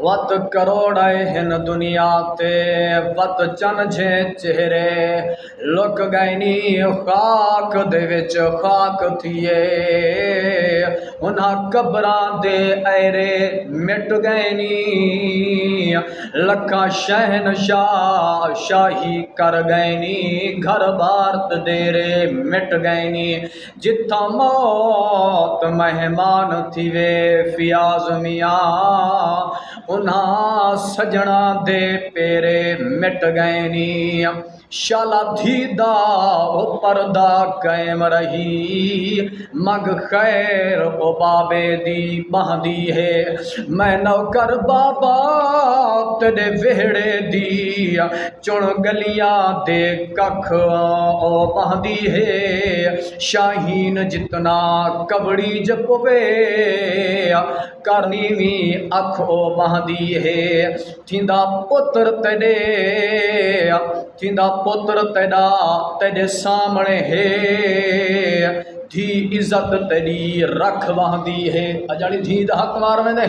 वत करोड़ हिन दुनिया ते वत चन जे चेहरे लुक गैनी खाक दे विच खाक थिए उन्हां कबरां दे ऐरे मिट गैनी लखा शहनशाह शाही कर गैनी घर बार डेरे मिट गैनी जिथा मौत मेहमान थी वे फियाज मियाँ उन्हां सजना दे पेरे मिट गैनी शाला धीदा ओ पर्दा कायम रही मग खैर ओ बाबे दी बहदी है मैं नौकर बाबा तेरे वेहड़े दी चुन गलिया दे कख ओ बहदी है शाहीन जितना कबड़ी जपवे करनी भी अख ओ बहदी है थींदा पुत्र तेरे थींदा पुत्र तेरा तेरे सामने है धी इज्जत तेरी रख वहदी है अजाली धी दा हक मार वेंदे।